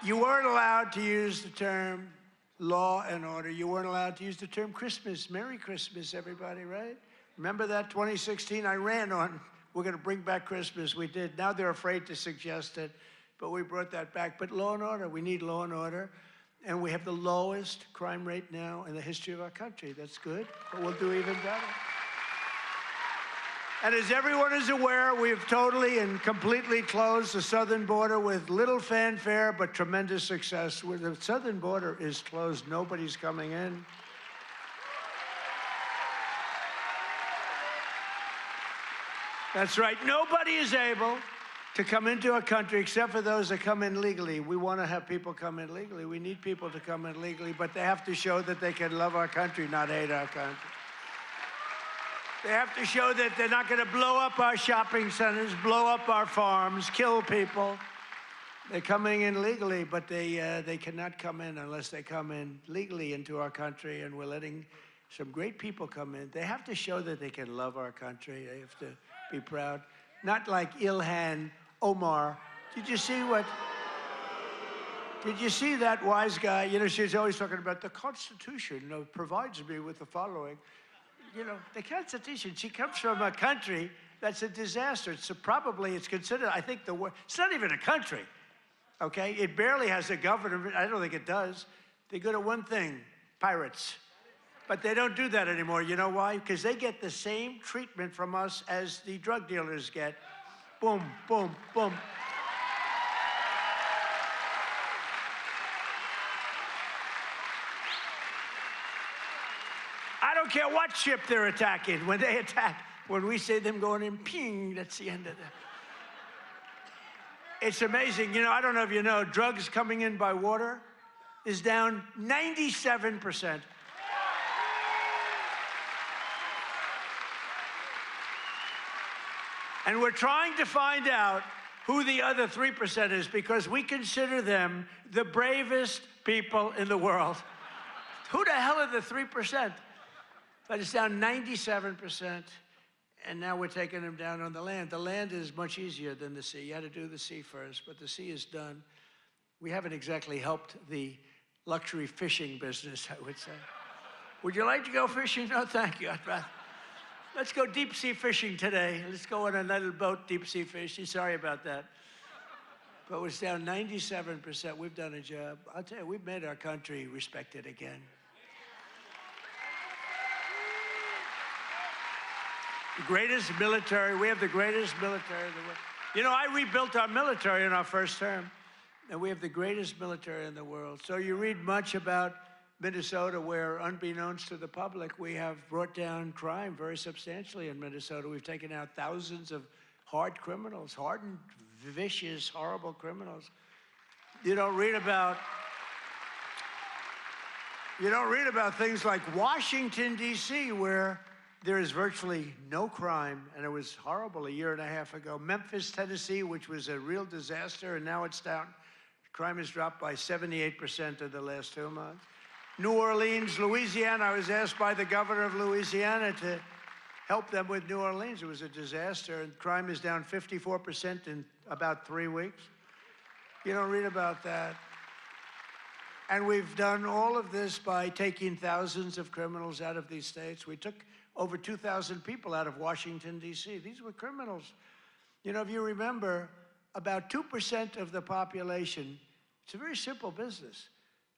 B: You weren't allowed to use the term law and order. You weren't allowed to use the term Christmas. Merry Christmas, everybody, right? Remember that 2016? I ran on, we're going to bring back Christmas. We did. Now they're afraid to suggest it, but we brought that back. But law and order, we need law and order. And we have the lowest crime rate now in the history of our country. That's good, but we'll do even better. And as everyone is aware, we've totally and completely closed the southern border with little fanfare, but tremendous success. Where the southern border is closed, nobody's coming in. That's right. Nobody is able to come into our country except for those that come in legally. We want to have people come in legally. We need people to come in legally, but they have to show that they can love our country, not hate our country. They have to show that they're not going to blow up our shopping centers, blow up our farms, kill people. They're coming in legally, but they cannot come in unless they come in legally into our country, and we're letting some great people come in. They have to show that they can love our country. They have to be proud. Not like Ilhan Omar. Did you see that wise guy? You know, she's always talking about the Constitution provides me with the following. You know, the Constitution, she comes from a country that's a disaster. It's considered, I think, it's not even a country, okay? It barely has a government. I don't think it does. They're good at one thing, pirates. But they don't do that anymore. You know why? Because they get the same treatment from us as the drug dealers get. Boom, boom, boom. I don't care what ship they're attacking. When they attack, when we see them going in, ping, that's the end of that. It's amazing. You know, I don't know if you know, drugs coming in by water is down 97%. And we're trying to find out who the other 3% is, because we consider them the bravest people in the world. Who the hell are the 3%? But it's down 97%, and now we're taking them down on the land. The land is much easier than the sea. You had to do the sea first, but the sea is done. We haven't exactly helped the luxury fishing business, I would say. Would you like to go fishing? No, thank you. I'd rather. Let's go deep sea fishing today. Let's go on a little boat, deep sea fishing. Sorry about that. But it's down 97%. We've done a job. I'll tell you, we've made our country respected again. The greatest military, we have the greatest military in the world. You know, I rebuilt our military in our first term, and we have the greatest military in the world. So you read much about Minnesota, where, unbeknownst to the public, we have brought down crime very substantially in Minnesota. We've taken out thousands of hard criminals, hardened, vicious, horrible criminals. You don't read about things like Washington, D.C., where there is virtually no crime, and it was horrible a year and a half ago. Memphis, Tennessee, which was a real disaster, and now it's down. Crime has dropped by 78% in the last 2 months. New Orleans, Louisiana, I was asked by the governor of Louisiana to help them with New Orleans. It was a disaster, and crime is down 54% in about 3 weeks. You don't read about that. And we've done all of this by taking thousands of criminals out of these states. We took over 2,000 people out of Washington, D.C. These were criminals. You know, if you remember, about 2% of the population, it's a very simple business.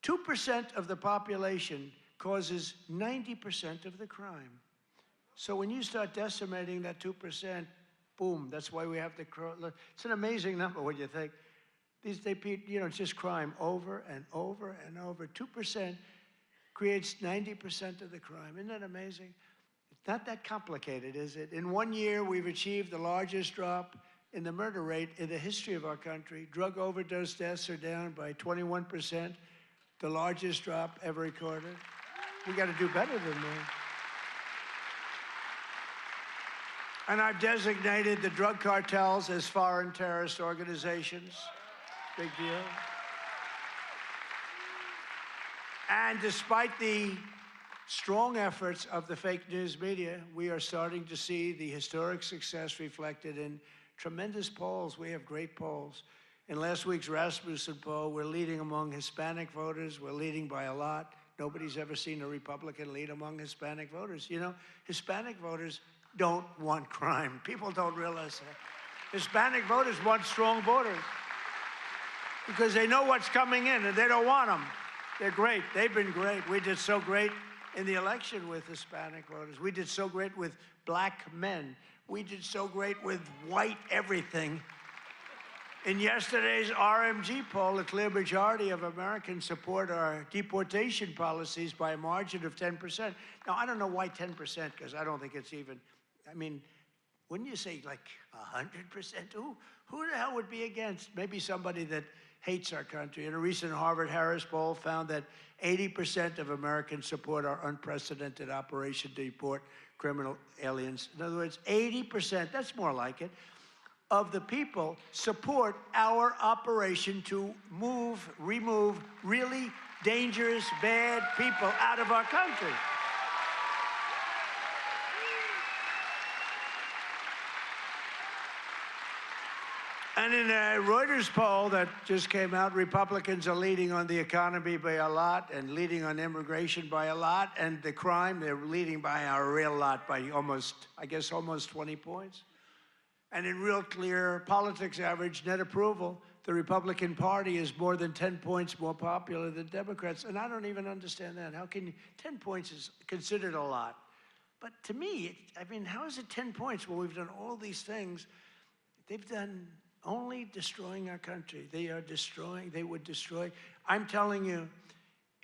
B: 2% of the population causes 90% of the crime. So when you start decimating that 2%, boom, that's why we have to, it's an amazing number when you think. It's just crime over and over and over. 2% creates 90% of the crime. Isn't that amazing? It's not that complicated, is it? In 1 year, we've achieved the largest drop in the murder rate in the history of our country. Drug overdose deaths are down by 21%, the largest drop ever recorded. We got to do better than that. And I've designated the drug cartels as foreign terrorist organizations. Big deal. And despite the strong efforts of the fake news media, we are starting to see the historic success reflected in tremendous polls. We have great polls. In last week's Rasmussen poll, we're leading among Hispanic voters. We're leading by a lot. Nobody's ever seen a Republican lead among Hispanic voters. You know, Hispanic voters don't want crime. People don't realize that. Hispanic voters want strong borders because they know what's coming in and they don't want them. They're great. They've been great. We did so great in the election with Hispanic voters. We did so great with black men. We did so great with white everything. In yesterday's RMG poll, a clear majority of Americans support our deportation policies by a margin of 10%. Now, I don't know why 10%, because I don't think it's even, I mean, wouldn't you say like 100%? Who the hell would be against? Maybe somebody that hates our country. In a recent Harvard-Harris poll found that 80% of Americans support our unprecedented operation to deport criminal aliens. In other words, 80%, that's more like it, of the people support our operation to remove really dangerous, bad people out of our country. And in a Reuters poll that just came out, Republicans are leading on the economy by a lot and leading on immigration by a lot, and the crime, they're leading by a real lot, by almost, I guess, almost 20 points. And in Real Clear Politics average net approval, the Republican Party is more than 10 points more popular than Democrats. And I don't even understand that. How can you, 10 points is considered a lot. But to me, I mean, how is it 10 points when we've done all these things? They've done only destroying our country. They are destroying, they would destroy. I'm telling you,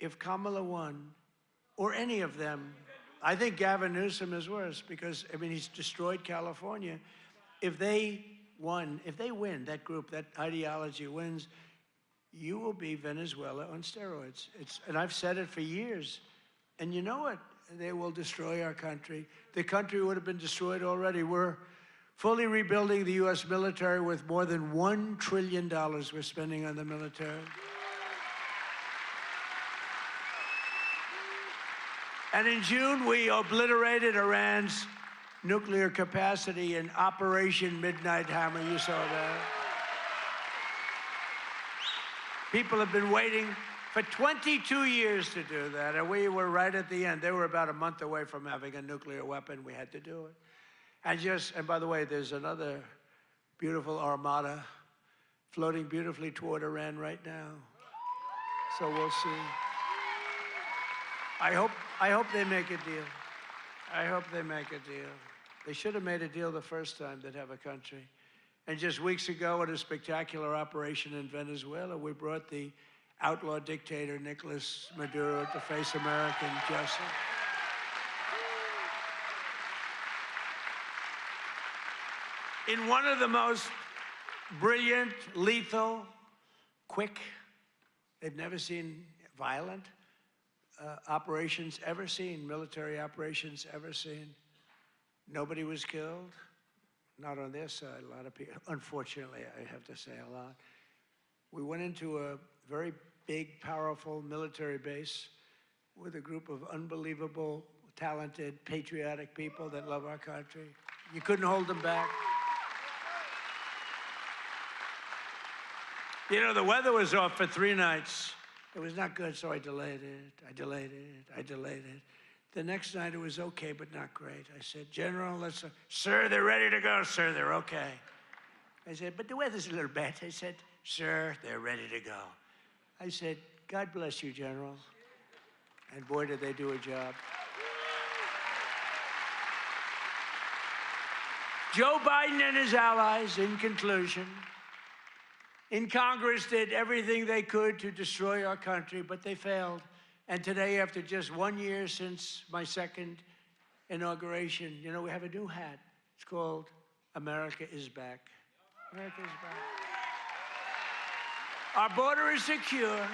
B: if Kamala won, or any of them, I think Gavin Newsom is worse because, I mean, he's destroyed California. If they won, if they win, that group, that ideology wins, you will be Venezuela on steroids. And I've said it for years. And you know what? They will destroy our country. The country would have been destroyed already. We're fully rebuilding the U.S. military with more than $1 trillion we're spending on the military. And in June, we obliterated Iran's nuclear capacity in Operation Midnight Hammer. You saw that. People have been waiting for 22 years to do that, and we were right at the end. They were about a month away from having a nuclear weapon. We had to do it. And by the way, there's another beautiful armada floating beautifully toward Iran right now. So we'll see. I hope they make a deal. I hope they make a deal. They should have made a deal the first time they'd have a country. And just weeks ago, at a spectacular operation in Venezuela, we brought the outlaw dictator Nicolas Maduro to face American justice. In one of the most brilliant, lethal, quick, they've never seen violent operations ever seen, military operations ever seen. Nobody was killed, not on their side, a lot of people, unfortunately, I have to say a lot. We went into a very big, powerful military base with a group of unbelievable, talented, patriotic people that love our country. You couldn't hold them back. You know, the weather was off for 3 nights. It was not good, so I delayed it. The next night it was okay, but not great. I said, General, sir, they're ready to go, sir, they're okay. I said, but the weather's a little bad. I said, sir, they're ready to go. I said, God bless you, General. And boy, did they do a job. Joe Biden and his allies, in conclusion, in Congress did everything they could to destroy our country, but they failed. And today, after just 1 year since my second inauguration, you know, we have a new hat. It's called America is Back. America is back. Our border is secure.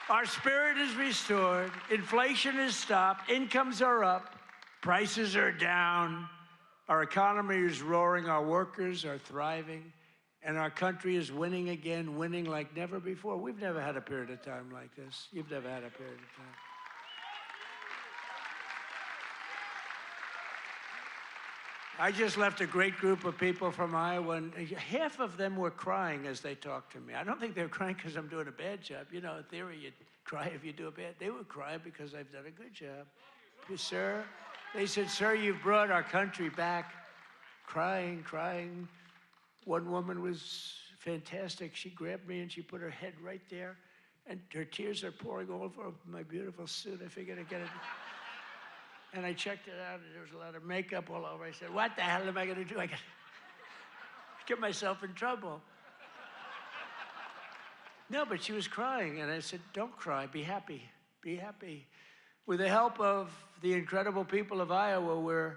B: Our spirit is restored. Inflation is stopped. Incomes are up. Prices are down. Our economy is roaring. Our workers are thriving. And our country is winning again, winning like never before. We've never had a period of time like this. You've never had a period of time. I just left a great group of people from Iowa, and half of them were crying as they talked to me. I don't think they were crying because I'm doing a bad job. You know, in theory, you'd cry if you do a bad. They were crying because I've done a good job. Sir, they said, sir, you've brought our country back. Crying. One woman was fantastic. She grabbed me and she put her head right there, and her tears are pouring all over my beautiful suit. I figured I'd get it. And I checked it out, and there was a lot of makeup all over. I said, what the hell am I going to do? I got to get myself in trouble. No, but she was crying, and I said, don't cry, be happy, be happy. With the help of the incredible people of Iowa, we're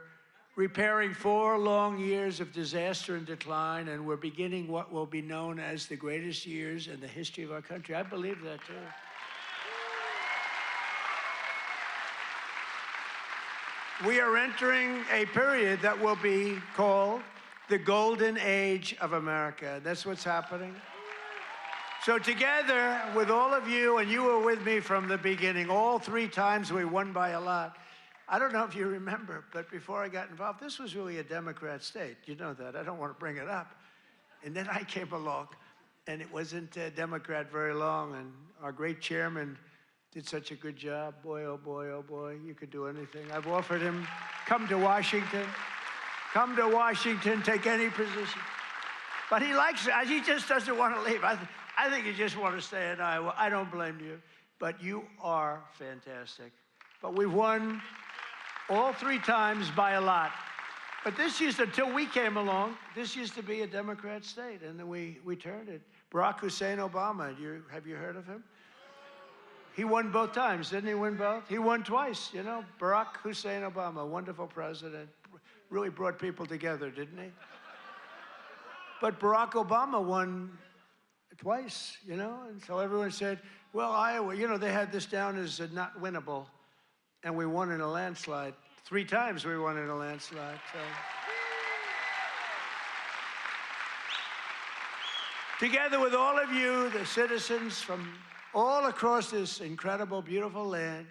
B: repairing 4 long years of disaster and decline, and we're beginning what will be known as the greatest years in the history of our country. I believe that, too. We are entering a period that will be called the golden age of America. That's what's happening. So together with all of you, and you were with me from the beginning, all 3 times we won by a lot. I don't know if you remember, but before I got involved, this was really a Democrat state. You know that. I don't want to bring it up. And then I came along, and it wasn't a Democrat very long, and our great chairman did such a good job. Boy, oh boy, oh boy, you could do anything. I've offered him, come to Washington, take any position. But he likes it. He just doesn't want to leave. I think you just want to stay in Iowa. I don't blame you. But you are fantastic. But we've won all 3 times by a lot. But this used, until we came along, this used to be a Democrat state, and then we turned it. Barack Hussein Obama, have you heard of him? He won both times, didn't he win both? He won twice, you know. Barack Hussein Obama, wonderful president, really brought people together, didn't he? But Barack Obama won twice, you know, and so everyone said, well, Iowa, you know, they had this down as not winnable, and we won in a landslide. 3 times we won in a landslide. So. Together with all of you, the citizens from all across this incredible, beautiful land,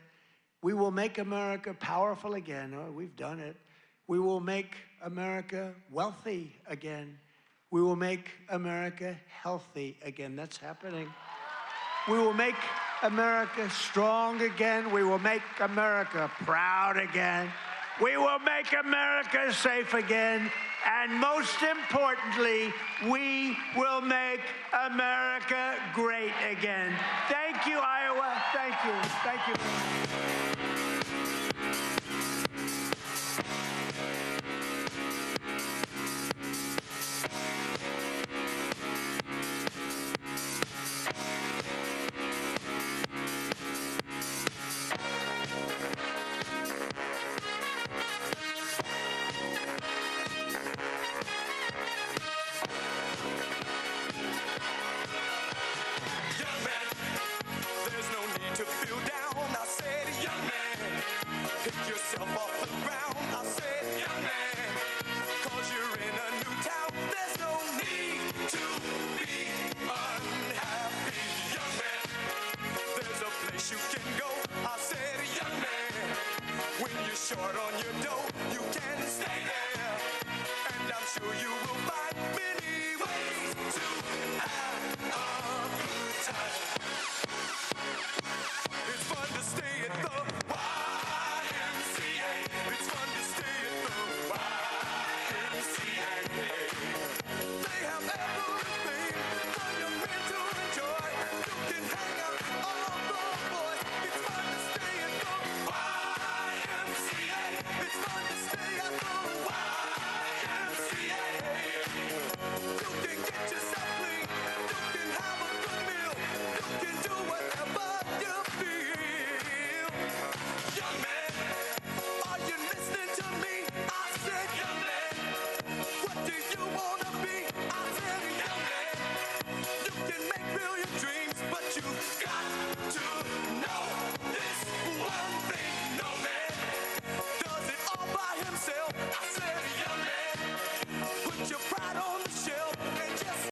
B: we will make America powerful again. Oh, we've done it. We will make America wealthy again. We will make America healthy again. That's happening. We will make America strong again. We will make America proud again. We will make America safe again. And most importantly, we will make America great again. Thank you, Iowa. Thank you. Thank you.
A: Short on your dough, you can stay there, and I'm sure you